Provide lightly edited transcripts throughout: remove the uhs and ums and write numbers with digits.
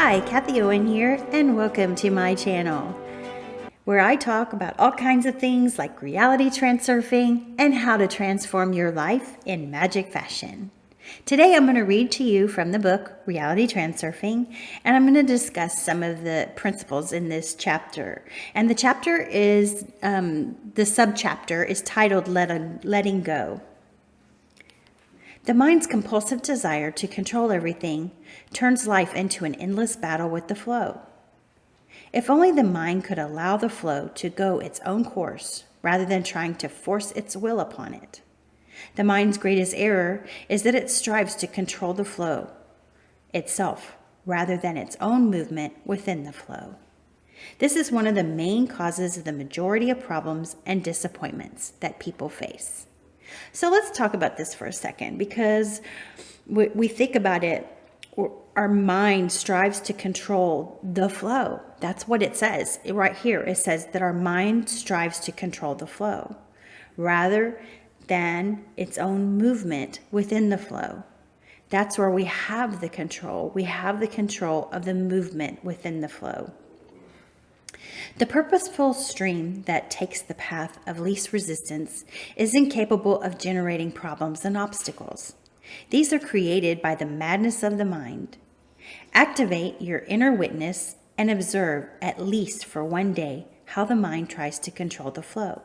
Hi, Kathie Owen here, and welcome to my channel, where I talk about all kinds of things like reality transurfing and how to transform your life in magic fashion. Today I'm going to read to you from the book Reality Transurfing, and I'm going to discuss some of the principles in this chapter. And the chapter is, the subchapter is titled Letting Go. The mind's compulsive desire to control everything turns life into an endless battle with the flow. If only the mind could allow the flow to go its own course rather than trying to force its will upon it. The mind's greatest error is that it strives to control the flow itself rather than its own movement within the flow. This is one of the main causes of the majority of problems and disappointments that people face. So let's talk about this for a second, because we think about it, our mind strives to control the flow. That's what it says right here. It says that our mind strives to control the flow rather than its own movement within the flow. That's where we have the control. We have the control of the movement within the flow. The purposeful stream that takes the path of least resistance is incapable of generating problems and obstacles. These are created by the madness of the mind. Activate your inner witness and observe, at least for one day, how the mind tries to control the flow.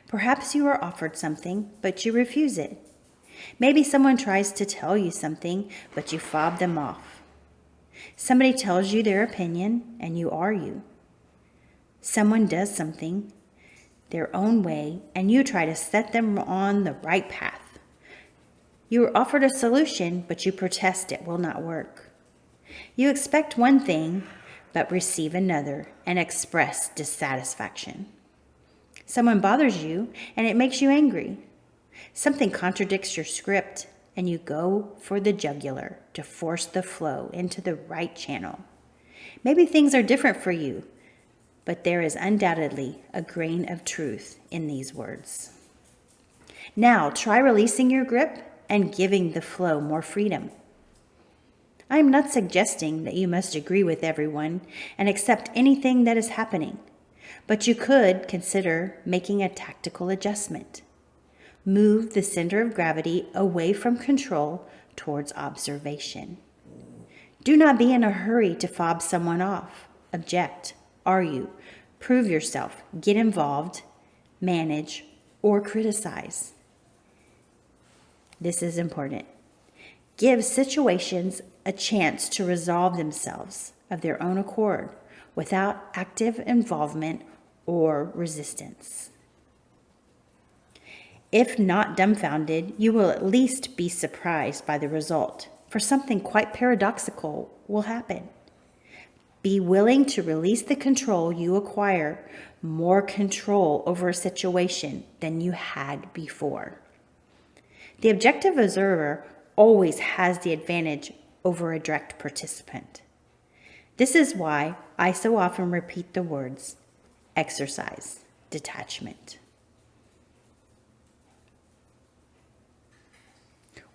Perhaps you are offered something, but you refuse it. Maybe someone tries to tell you something, but you fob them off. Somebody tells you their opinion, and you argue. Someone does something their own way, and you try to set them on the right path. You are offered a solution, but you protest it will not work. You expect one thing, but receive another and express dissatisfaction. Someone bothers you, and it makes you angry. Something contradicts your script, and you go for the jugular to force the flow into the right channel. Maybe things are different for you, but there is undoubtedly a grain of truth in these words. Now, try releasing your grip and giving the flow more freedom. I am not suggesting that you must agree with everyone and accept anything that is happening, but you could consider making a tactical adjustment. Move the center of gravity away from control towards observation. Do not be in a hurry to fob someone off, object, argue, prove yourself, get involved, manage, or criticize. This is important. Give situations a chance to resolve themselves of their own accord without active involvement or resistance. If not dumbfounded, you will at least be surprised by the result, for something quite paradoxical will happen. Be willing to release the control you acquire more control over a situation than you had before. The objective observer always has the advantage over a direct participant. This is why I so often repeat the words, exercise detachment.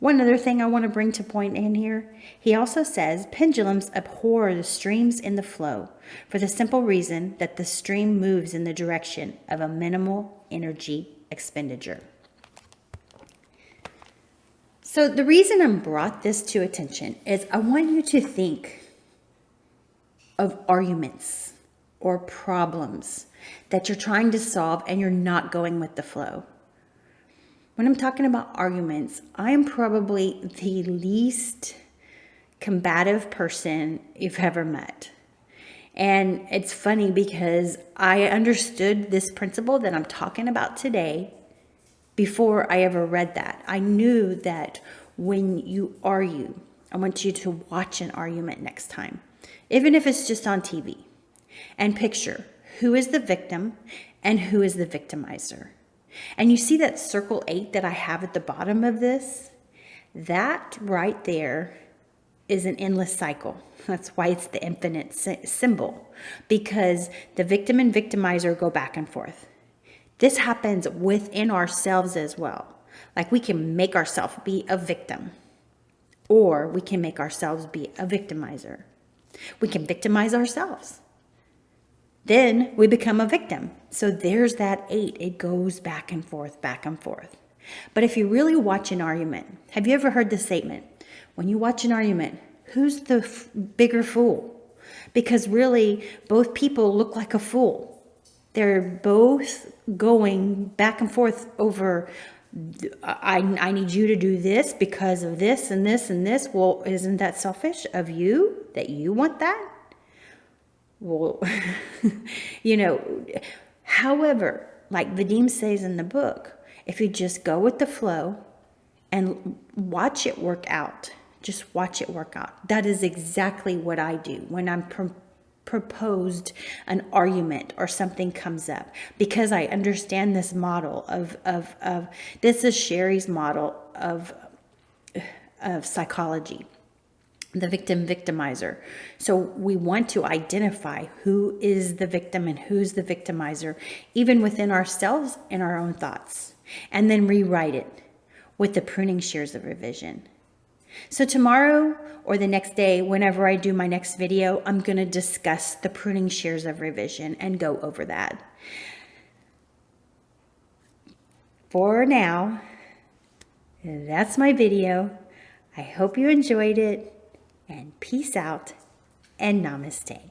One other thing I want to bring to point in here, he also says pendulums abhor the streams in the flow for the simple reason that the stream moves in the direction of a minimal energy expenditure. So the reason I'm brought this to attention is I want you to think of arguments or problems that you're trying to solve and you're not going with the flow. When I'm talking about arguments, I am probably the least combative person you've ever met. And it's funny because I understood this principle that I'm talking about today before I ever read that. I knew that when you argue, I want you to watch an argument next time, even if it's just on TV, and picture who is the victim and who is the victimizer. And you see that circle 8 that I have at the bottom of this? That right there is an endless cycle. That's why it's the infinite symbol, because the victim and victimizer go back and forth. This happens within ourselves as well. Like we can make ourselves be a victim, or we can make ourselves be a victimizer. We can victimize ourselves. Then we become a victim. So there's that 8. It goes back and forth, back and forth. But if you really watch an argument, have you ever heard the statement, when you watch an argument, who's the bigger fool? Because really, both people look like a fool. They're both going back and forth over, I need you to do this because of this and this and this. Well, isn't that selfish of you that you want that? Well, however, like Vadim says in the book, if you just go with the flow and watch it work out, just watch it work out. That is exactly what I do when I'm proposed an argument or something comes up, because I understand this model of this is Shary's model of psychology, the victimizer. So we want to identify who is the victim and who's the victimizer, even within ourselves and our own thoughts, and then rewrite it with the pruning shears of revision. So tomorrow or the next day, whenever I do my next video, I'm going to discuss the pruning shears of revision and go over that. For now, that's my video. I hope you enjoyed it, and peace out and namaste.